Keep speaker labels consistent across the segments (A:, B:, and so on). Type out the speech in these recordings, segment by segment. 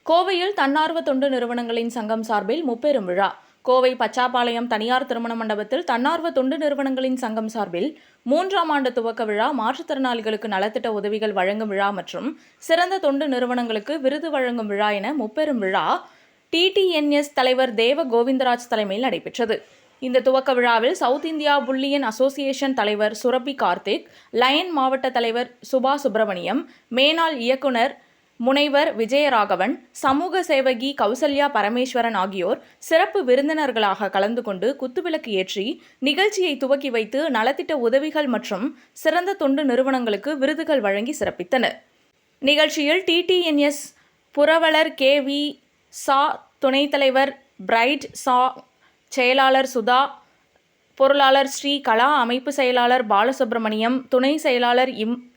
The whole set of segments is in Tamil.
A: கோவையில் தன்னார்வ தொண்டு நிறுவனங்களின் சங்கம் சார்பில் முப்பெரும் விழா. கோவை பச்சாப்பாளையம் தனியார் திருமண மண்டபத்தில் தன்னார்வ தொண்டு நிறுவனங்களின் சங்கம் சார்பில் 3ஆம் ஆண்டு துவக்க விழா, மாற்றுத்திறனாளிகளுக்கு நலத்திட்ட உதவிகள் வழங்கும் விழா மற்றும் சிறந்த தொண்டு நிறுவனங்களுக்கு விருது வழங்கும் விழா என முப்பெரும் விழா TTNS தலைவர் தேவ கோவிந்தராஜ் தலைமையில் நடைபெற்றது. இந்த துவக்க விழாவில் சவுத் இந்தியா புல்லியன் அசோசியேஷன் தலைவர் சுரபி கார்த்திக், லயன் மாவட்ட தலைவர் சுபா சுப்பிரமணியம், மேனாள் இயக்குனர் முனைவர் விஜயராகவன், சமூக சேவகி கௌசல்யா பரமேஸ்வரன் ஆகியோர் சிறப்பு விருந்தினர்களாக கலந்து கொண்டு குத்துவிளக்கு ஏற்றி நிகழ்ச்சியை துவக்கி வைத்து நலத்திட்ட உதவிகள் மற்றும் சிறந்த தொண்டு நிறுவனங்களுக்கு விருதுகள் வழங்கி சிறப்பித்தனர். நிகழ்ச்சியில் TTNS புரவலர் KV சா, துணைத் தலைவர் பிரைட் சா, செயலாளர் சுதா, பொருளாளர் ஸ்ரீ கலா, அமைப்பு செயலாளர் பாலசுப்ரமணியம், துணை செயலாளர்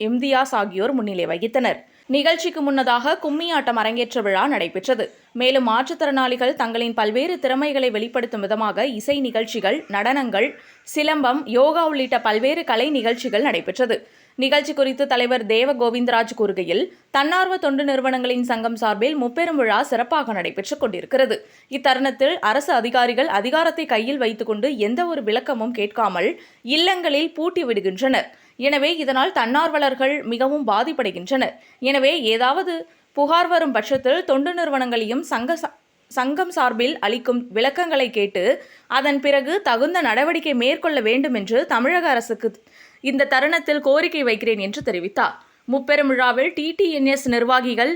A: இம்தியாஸ் ஆகியோர் முன்னிலை வகித்தனர். நிகழ்ச்சிக்கு முன்னதாக கும்மி ஆட்டம் அரங்கேற்ற விழா நடைபெற்றது. மேலும் மாற்றுத்திறனாளிகள் தங்களின் பல்வேறு திறமைகளை வெளிப்படுத்தும் விதமாக இசை நிகழ்ச்சிகள், நடனங்கள், சிலம்பம், யோகா உள்ளிட்ட பல்வேறு கலை நிகழ்ச்சிகள் நடைபெற்றது. நிகழ்ச்சி குறித்து தலைவர் தேவ கோவிந்தராஜ் கூறுகையில், தன்னார்வ தொண்டு நிறுவனங்களின் சங்கம் சார்பில் முப்பெரும் விழா சிறப்பாக நடைபெற்றுக் கொண்டிருக்கிறது. இத்தருணத்தில் அரசு அதிகாரிகள் அதிகாரத்தை கையில் வைத்துக்கொண்டு எந்த ஒரு விளக்கமும் கேட்காமல் இல்லங்களில் பூட்டி விடுகின்றனர். எனவே இதனால் தன்னார்வலர்கள் மிகவும் பாதிப்படைகின்றனர். எனவே ஏதாவது புகார் வரும் பட்சத்தில் தொண்டு நிறுவனங்களையும் சங்கம் சார்பில் அளிக்கும் விளக்கங்களை கேட்டு அதன் பிறகு தகுந்த நடவடிக்கை மேற்கொள்ள வேண்டும் என்று தமிழக அரசுக்கு இந்த தருணத்தில் கோரிக்கை வைக்கிறேன் என்று தெரிவித்தார். முப்பெரும் விழாவில் TTNS நிர்வாகிகள்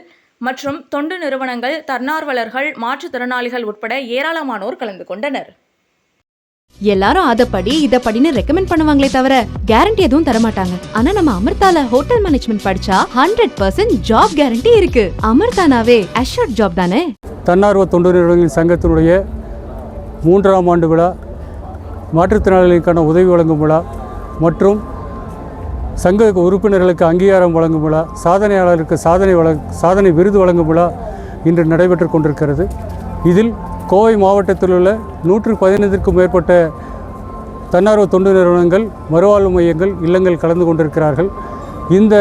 A: மற்றும் தொண்டு நிறுவனங்கள், தன்னார்வலர்கள், மாற்றுத்திறனாளிகள் உட்பட ஏராளமானோர் கலந்து கொண்டனர்.
B: எல்லாரும் அதப்படி இதப்படின்னு ரெக்கமெண்ட் பண்ணுவாங்களே தவிர கேரண்டி எதுவும் தரமாட்டாங்க. ஆனா நம்ம அமிர்தால ஹோட்டல் மேனேஜ்மெண்ட் படிச்சா 100% ஜாப் கேரண்டி இருக்கு. அமிர்தானாவே அஷ்யூர்ட் ஜாப் தானே.
C: தன்னார்வ தொண்டு நிறுவனங்களின் சங்கத்தினுடைய 3ஆம் ஆண்டு விழா, மாற்றுத்திறனாளிகளுக்கான உதவி வழங்கும் விழா மற்றும் சங்க உறுப்பினர்களுக்கு அங்கீகாரம் வழங்கும் விழா, சாதனையாளருக்கு சாதனை விருது வழங்கும் விழா இன்று நடைபெற்று கொண்டிருக்கிறது. இதில் கோவை மாவட்டத்தில் உள்ள 115க்கும் மேற்பட்ட தன்னார்வ தொண்டு நிறுவனங்கள், மறுவாழ்வு மையங்கள், இல்லங்கள் கலந்து கொண்டிருக்கிறார்கள். இந்த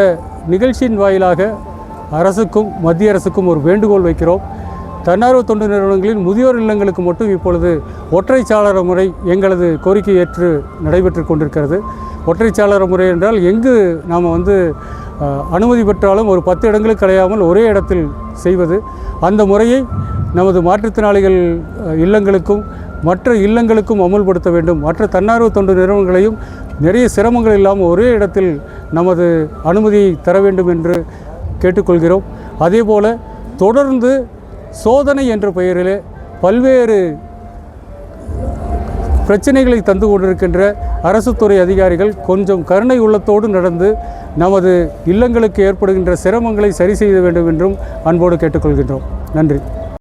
C: நிகழ்ச்சியின் வாயிலாக அரசுக்கும் மத்திய அரசுக்கும் ஒரு வேண்டுகோள் வைக்கிறோம். தன்னார்வ தொண்டு நிறுவனங்களின் முதியோர் இல்லங்களுக்கு மட்டும் இப்பொழுது ஒற்றைச்சாளர முறை எங்களது கோரிக்கை ஏற்று நடைபெற்று கொண்டிருக்கிறது. ஒற்றைச்சாளர முறை என்றால் எங்கு நாம் அனுமதி பெற்றாலும் ஒரு 10 இடங்களுக்கு அலையாமல் ஒரே இடத்தில் செய்வது. அந்த முறையை நமது மாற்றுத்திறனாளிகள் இல்லங்களுக்கும் மற்ற இல்லங்களுக்கும் அமுல்படுத்த வேண்டும். மற்ற தன்னார்வ தொண்டு நிறுவனங்களையும் நிறைய சிரமங்கள் இல்லாமல் ஒரே இடத்தில் நமது அனுமதியை தர வேண்டும் என்று கேட்டுக்கொள்கிறோம். அதேபோல் தொடர்ந்து சோதனை என்ற பெயரிலே பல்வேறு பிரச்சனைகளை தந்து கொண்டிருக்கின்ற அரசு துறை அதிகாரிகள் கொஞ்சம் கருணை உள்ளத்தோடு நடந்து நமது இல்லங்களுக்கு ஏற்படுகின்ற சிரமங்களை சரி செய்ய வேண்டும் என்றும் அன்போடு கேட்டுக்கொள்கின்றோம். நன்றி.